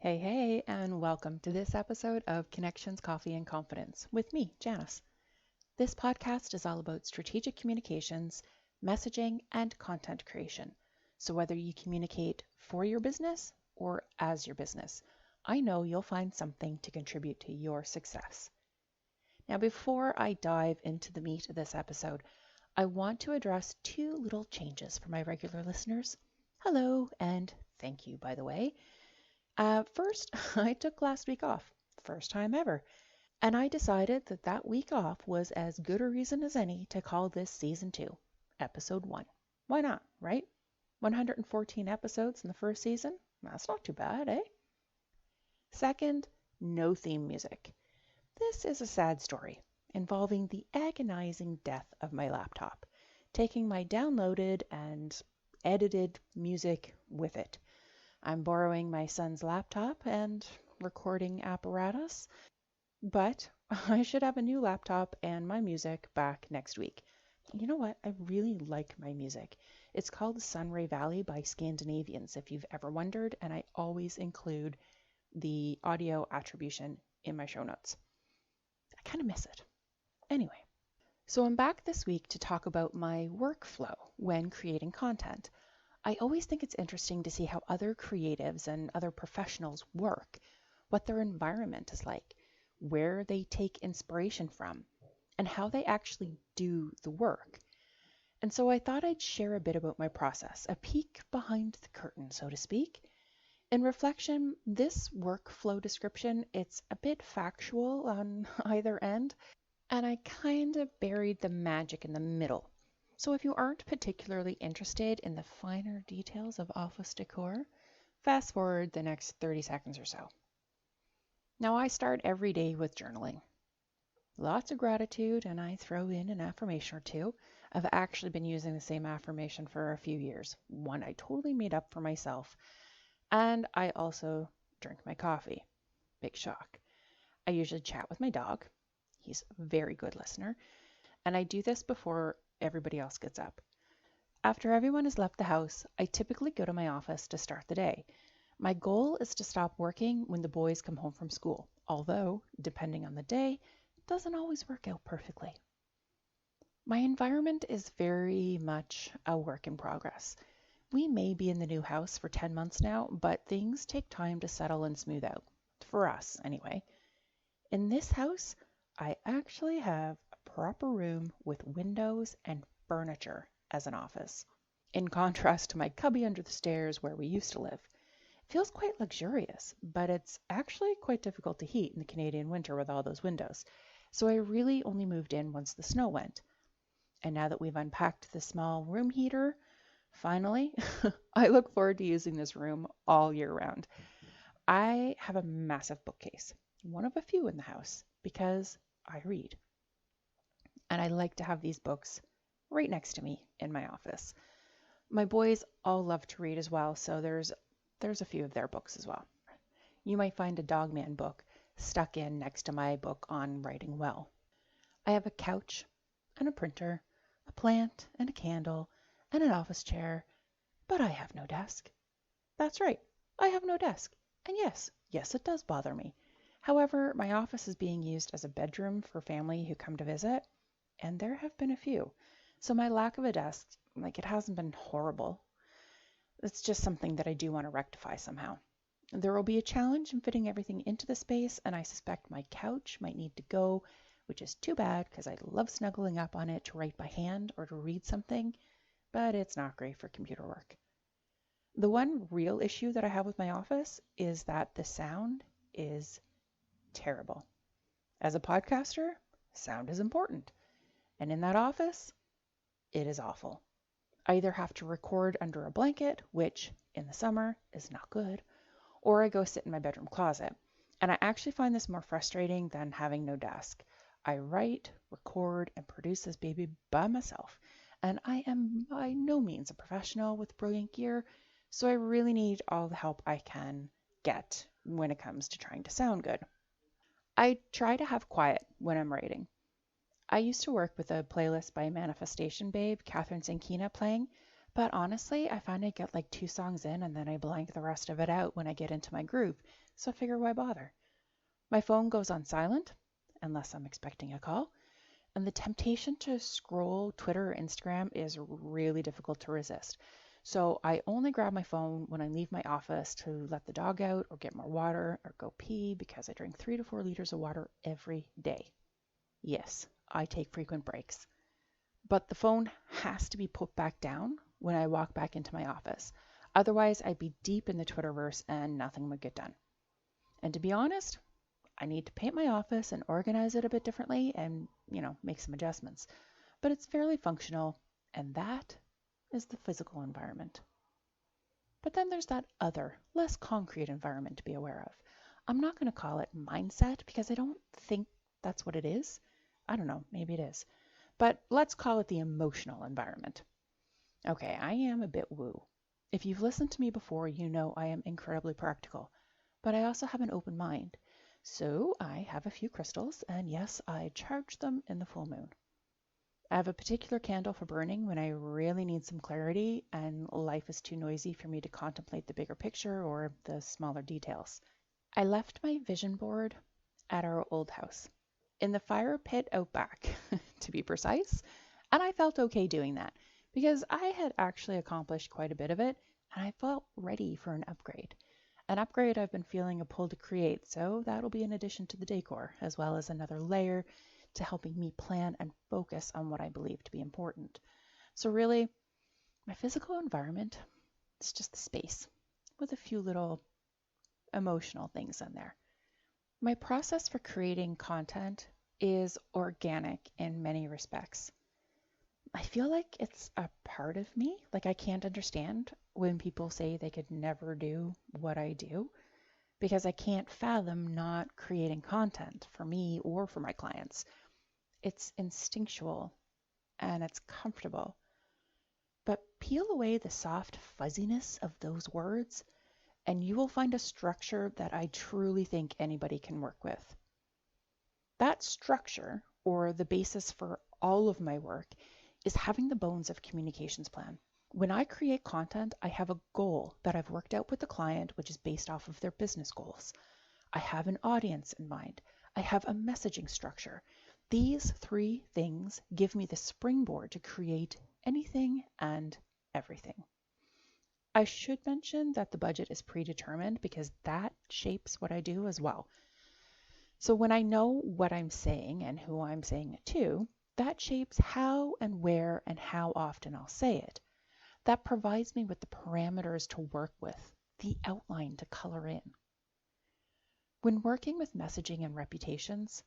Hey, and welcome to this episode of Connections, Coffee, and Confidence with me, Janice. This podcast is all about strategic communications, messaging, and content creation. So, whether you communicate for your business or as your business, I know you'll find something to contribute to your success. Now, before I dive into the meat of this episode, I want to address two little changes for my regular listeners. Hello, and thank you, by the way. First, I took last week off, first time ever, and I decided that that week off was as good a reason as any to call this season 2, episode 1. Why not, right? 114 episodes in the first season? That's not too bad, eh? Second, no theme music. This is a sad story involving the agonizing death of my laptop, taking my downloaded and edited music with it. I'm borrowing my son's laptop and recording apparatus, but I should have a new laptop and my music back next week. You know what? I really like my music. It's called Sunray Valley by Scandinavians, if you've ever wondered, and I always include the audio attribution in my show notes. I kind of miss it. Anyway, so I'm back this week to talk about my workflow when creating content. I always think it's interesting to see how other creatives and other professionals work, what their environment is like, where they take inspiration from, and how they actually do the work. And so I thought I'd share a bit about my process, a peek behind the curtain, so to speak. In reflection, this workflow description, it's a bit factual on either end, and I kind of buried the magic in the middle. So if you aren't particularly interested in the finer details of office decor, fast forward the next 30 seconds or so. Now I start every day with journaling. Lots of gratitude, and I throw in an affirmation or two. I've actually been using the same affirmation for a few years, one I totally made up for myself. And I also drink my coffee. Big shock. I usually chat with my dog. He's a very good listener. And I do this before everybody else gets up. After everyone has left the house, I typically go to my office to start the day. My goal is to stop working when the boys come home from school, although, depending on the day, it doesn't always work out perfectly. My environment is very much a work in progress. We may be in the new house for 10 months now, but things take time to settle and smooth out. For us, anyway. In this house, I actually have a proper room with windows and furniture as an office. In contrast to my cubby under the stairs where we used to live. It feels quite luxurious, but it's actually quite difficult to heat in the Canadian winter with all those windows. So I really only moved in once the snow went. And now that we've unpacked the small room heater, finally, I look forward to using this room all year round. I have a massive bookcase, one of a few in the house, because I read. And I like to have these books right next to me in my office. My boys all love to read as well, so there's a few of their books as well. You might find a Dogman book stuck in next to my book on writing well. I have a couch and a printer, a plant and a candle, and an office chair, but I have no desk. That's right, I have no desk. And yes, it does bother me. However, my office is being used as a bedroom for family who come to visit, and there have been a few. So my lack of a desk, it hasn't been horrible. It's just something that I do want to rectify somehow. There will be a challenge in fitting everything into the space, and I suspect my couch might need to go, which is too bad because I love snuggling up on it to write by hand or to read something, but it's not great for computer work. The one real issue that I have with my office is that the sound is terrible. As a podcaster, sound is important. And in that office, it is awful. I either have to record under a blanket, which in the summer is not good, or I go sit in my bedroom closet. And I actually find this more frustrating than having no desk. I write, record, and produce this baby by myself. And I am by no means a professional with brilliant gear, so I really need all the help I can get when it comes to trying to sound good. I try to have quiet when I'm writing. I used to work with a playlist by Manifestation Babe, Catherine Sankina, playing, But honestly, I find I get like 2 songs in and then I blank the rest of it out when I get into my groove, so I figure why bother? My phone goes on silent, unless I'm expecting a call, and the temptation to scroll Twitter or Instagram is really difficult to resist. So I only grab my phone when I leave my office to let the dog out or get more water or go pee because I drink 3 to 4 liters of water every day. Yes, I take frequent breaks. But the phone has to be put back down when I walk back into my office. Otherwise, I'd be deep in the Twitterverse and nothing would get done. And to be honest, I need to paint my office and organize it a bit differently and, make some adjustments. But it's fairly functional, and that is the physical environment. But then there's that other, less concrete environment to be aware of. I'm not going to call it mindset because I don't think that's what it is. I don't know, maybe it is. But let's call it the emotional environment. Okay, I am a bit woo. If you've listened to me before, you know I am incredibly practical, but I also have an open mind. So I have a few crystals, and yes, I charge them in the full moon. I have a particular candle for burning when I really need some clarity and life is too noisy for me to contemplate the bigger picture or the smaller details. I left my vision board at our old house, in the fire pit out back, to be precise, and I felt okay doing that because I had actually accomplished quite a bit of it and I felt ready for an upgrade. An upgrade I've been feeling a pull to create, so that'll be an addition to the decor, as well as another layer to helping me plan and focus on what I believe to be important. So really, my physical environment is just the space with a few little emotional things in there. My process for creating content is organic in many respects. I feel like it's a part of me. Like I can't understand when people say they could never do what I do because I can't fathom not creating content for me or for my clients. It's instinctual and it's comfortable. But peel away the soft fuzziness of those words, and you will find a structure that I truly think anybody can work with. That structure, or the basis for all of my work, is having the bones of communications plan. When I create content, I have a goal that I've worked out with the client, which is based off of their business goals. I have an audience in mind. I have a messaging structure. These 3 things give me the springboard to create anything and everything. I should mention that the budget is predetermined because that shapes what I do as well. So when I know what I'm saying and who I'm saying it to, that shapes how and where and how often I'll say it. That provides me with the parameters to work with, the outline to color in. When working with messaging and reputations,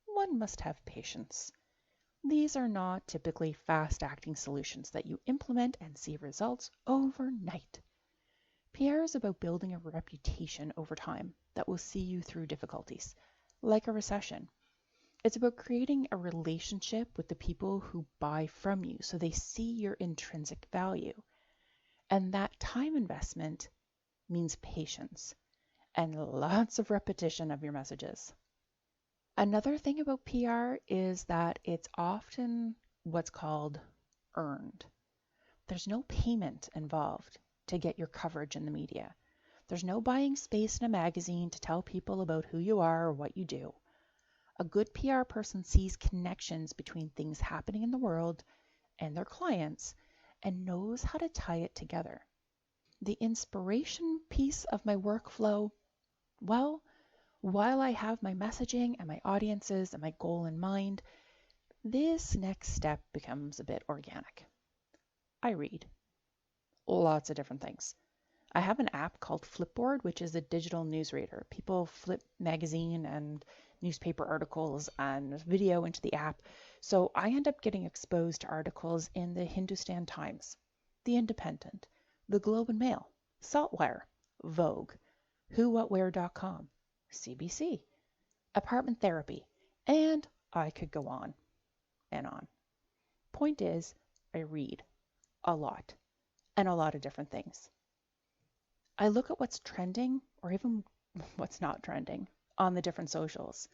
one must have patience. These are not typically fast-acting solutions that you implement and see results overnight. PR is about building a reputation over time that will see you through difficulties, like a recession. It's about creating a relationship with the people who buy from you so they see your intrinsic value. And that time investment means patience and lots of repetition of your messages. Another thing about PR is that it's often what's called earned. There's no payment involved to get your coverage in the media. There's no buying space in a magazine to tell people about who you are or what you do. A good PR person sees connections between things happening in the world and their clients and knows how to tie it together. The inspiration piece of my workflow, well, while I have my messaging and my audiences and my goal in mind, this next step becomes a bit organic. I read lots of different things. I have an app called Flipboard, which is a digital newsreader. People flip magazine and newspaper articles and video into the app. So I end up getting exposed to articles in the Hindustan Times, The Independent, The Globe and Mail, Saltwire, Vogue, WhoWhatWhere.com, CBC, Apartment Therapy, and I could go on and on. Point is, I read a lot and a lot of different things. I look at what's trending or even what's not trending on the different socials.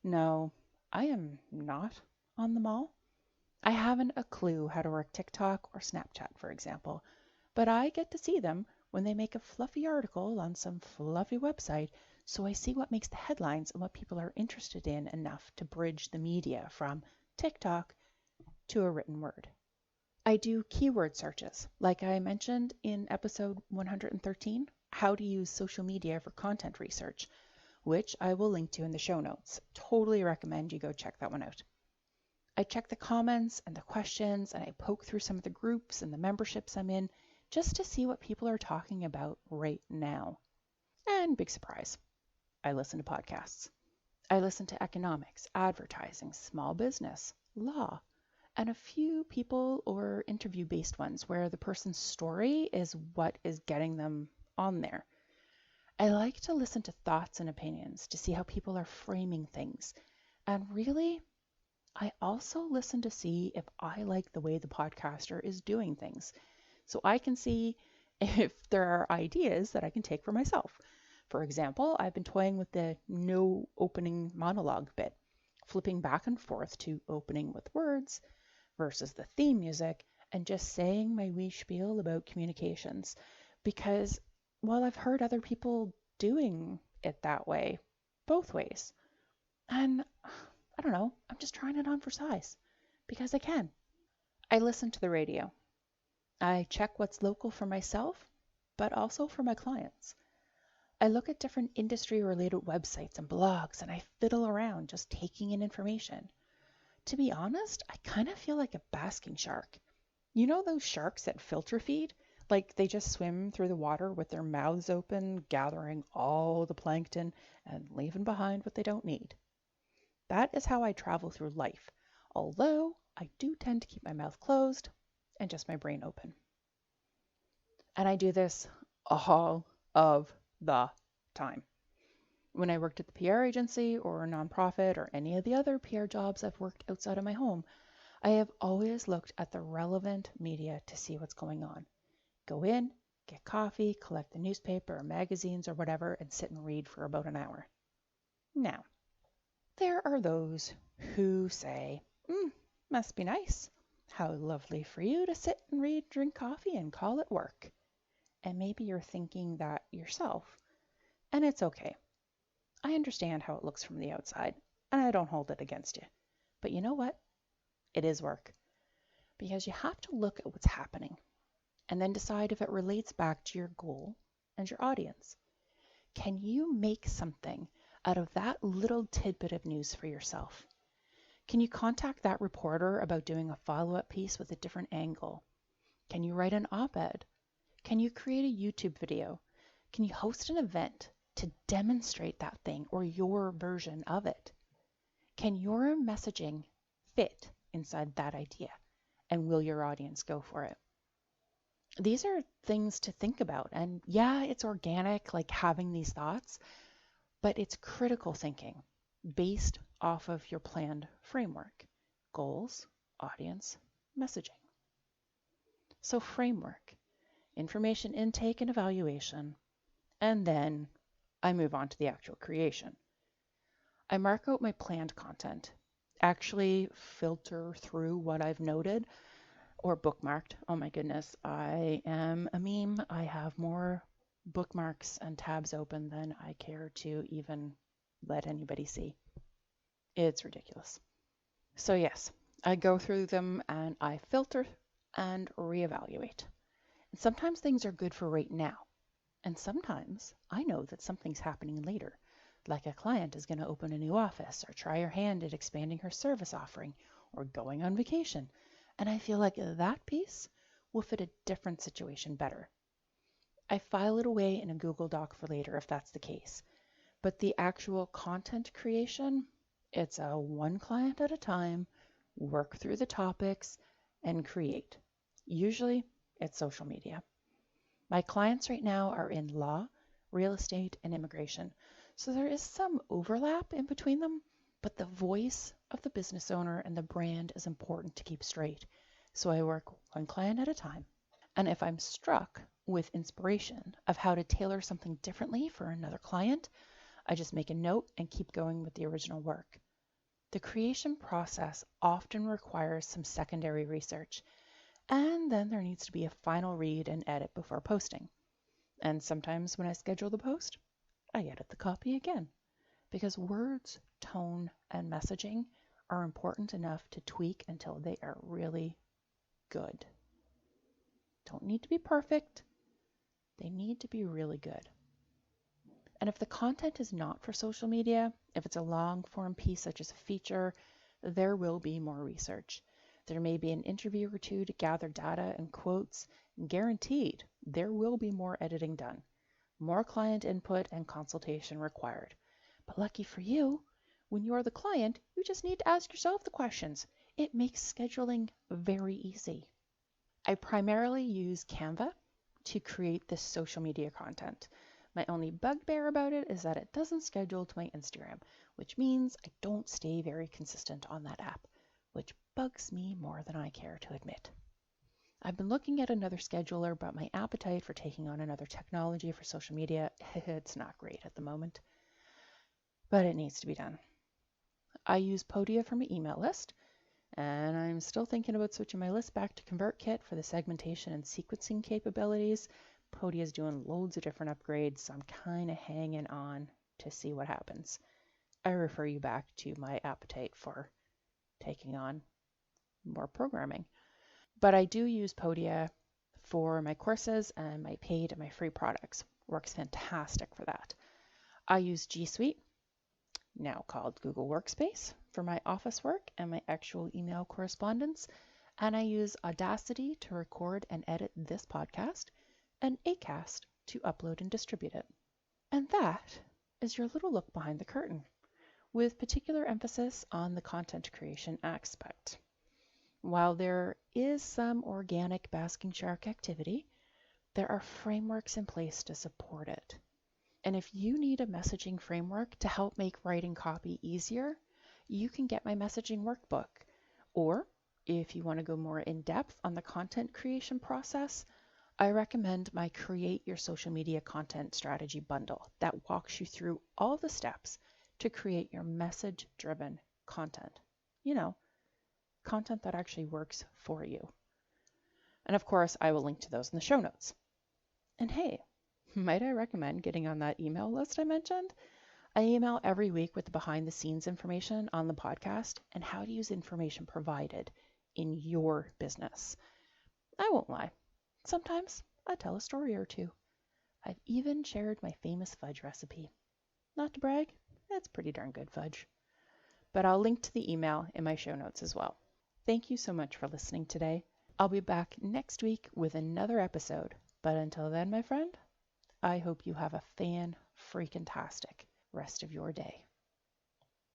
No, I am not on them all. I haven't a clue how to work TikTok or Snapchat, for example, but I get to see them when they make a fluffy article on some fluffy website, so I see what makes the headlines and what people are interested in enough to bridge the media from TikTok to a written word. I do keyword searches, like I mentioned in episode 113, how to use social media for content research, which I will link to in the show notes. Totally recommend you go check that one out. I check the comments and the questions, and I poke through some of the groups and the memberships I'm in just to see what people are talking about right now. And big surprise, I listen to podcasts. I listen to economics, advertising, small business, law, and a few people or interview based ones where the person's story is what is getting them on there. I like to listen to thoughts and opinions to see how people are framing things. And really, I also listen to see if I like the way the podcaster is doing things, so I can see if there are ideas that I can take for myself. For example, I've been toying with the no opening monologue bit, flipping back and forth to opening with words versus the theme music and just saying my wee spiel about communications. Because while I've heard other people doing it that way, both ways, and I don't know, I'm just trying it on for size because I can. I listen to the radio. I check what's local for myself, but also for my clients. I look at different industry related websites and blogs and I fiddle around just taking in information. To be honest, I kind of feel like a basking shark. You know those sharks that filter feed? Like they just swim through the water with their mouths open, gathering all the plankton and leaving behind what they don't need. That is how I travel through life, although I do tend to keep my mouth closed and just my brain open. And I do this all of the time. When I worked at the PR agency or a nonprofit or any of the other PR jobs I've worked outside of my home, I have always looked at the relevant media to see what's going on. Go in, get coffee, collect the newspaper or magazines or whatever, and sit and read for about an hour. Now, there are those who say, must be nice. How lovely for you to sit and read, drink coffee, and call it work. And maybe you're thinking that yourself. And it's okay. I understand how it looks from the outside, and I don't hold it against you. But you know what? It is work. Because you have to look at what's happening and then decide if it relates back to your goal and your audience. Can you make something out of that little tidbit of news for yourself? Can you contact that reporter about doing a follow-up piece with a different angle? Can you write an op-ed? Can you create a YouTube video? Can you host an event to demonstrate that thing or your version of it? Can your messaging fit inside that idea? And will your audience go for it? These are things to think about. And yeah, it's organic, like having these thoughts, but it's critical thinking based off of your planned framework: goals, audience, messaging. So framework, information intake and evaluation, and then I move on to the actual creation. I mark out my planned content, actually filter through what I've noted or bookmarked. Oh my goodness, I am a meme. I have more bookmarks and tabs open than I care to even let anybody see. It's ridiculous. So yes, I go through them and I filter and reevaluate. And sometimes things are good for right now. And sometimes I know that something's happening later, like a client is going to open a new office or try her hand at expanding her service offering or going on vacation. And I feel like that piece will fit a different situation better. I file it away in a Google Doc for later if that's the case. But the actual content creation, it's a one client at a time, work through the topics, and create. Usually it's social media. My clients right now are in law, real estate, and immigration. So there is some overlap in between them, but the voice of the business owner and the brand is important to keep straight. So I work one client at a time. And if I'm struck with inspiration of how to tailor something differently for another client, I just make a note and keep going with the original work. The creation process often requires some secondary research, and then there needs to be a final read and edit before posting. And sometimes when I schedule the post, I edit the copy again, because words, tone, and messaging are important enough to tweak until they are really good. Don't need to be perfect, they need to be really good. And if the content is not for social media, if it's a long form piece such as a feature, there will be more research. There may be an interview or two to gather data and quotes. Guaranteed, there will be more editing done, more client input and consultation required. But lucky for you, when you are the client, you just need to ask yourself the questions. It makes scheduling very easy. I primarily use Canva to create this social media content. My only bugbear about it is that it doesn't schedule to my Instagram, which means I don't stay very consistent on that app, which bugs me more than I care to admit. I've been looking at another scheduler, but my appetite for taking on another technology for social media, it's not great at the moment. But it needs to be done. I use Podia for my email list, and I'm still thinking about switching my list back to ConvertKit for the segmentation and sequencing capabilities. Podia is doing loads of different upgrades, so I'm kind of hanging on to see what happens. I refer you back to my appetite for taking on more programming. But I do use Podia for my courses and my paid and my free products. Works fantastic for that. I use G Suite, now called Google Workspace, for my office work and my actual email correspondence. And I use Audacity to record and edit this podcast, and Acast to upload and distribute it. And that is your little look behind the curtain, with particular emphasis on the content creation aspect. While there is some organic basking shark activity, there are frameworks in place to support it. And if you need a messaging framework to help make writing copy easier, you can get my messaging workbook. Or if you want to go more in depth on the content creation process, I recommend my Create Your Social Media Content Strategy bundle that walks you through all the steps to create your message-driven content. Content that actually works for you. And of course, I will link to those in the show notes. And hey, might I recommend getting on that email list I mentioned? I email every week with the behind the scenes information on the podcast and how to use information provided in your business. I won't lie. Sometimes I tell a story or two. I've even shared my famous fudge recipe. Not to brag, it's pretty darn good fudge. But I'll link to the email in my show notes as well. Thank you so much for listening today. I'll be back next week with another episode. But until then, my friend, I hope you have a fan-freaking-tastic rest of your day.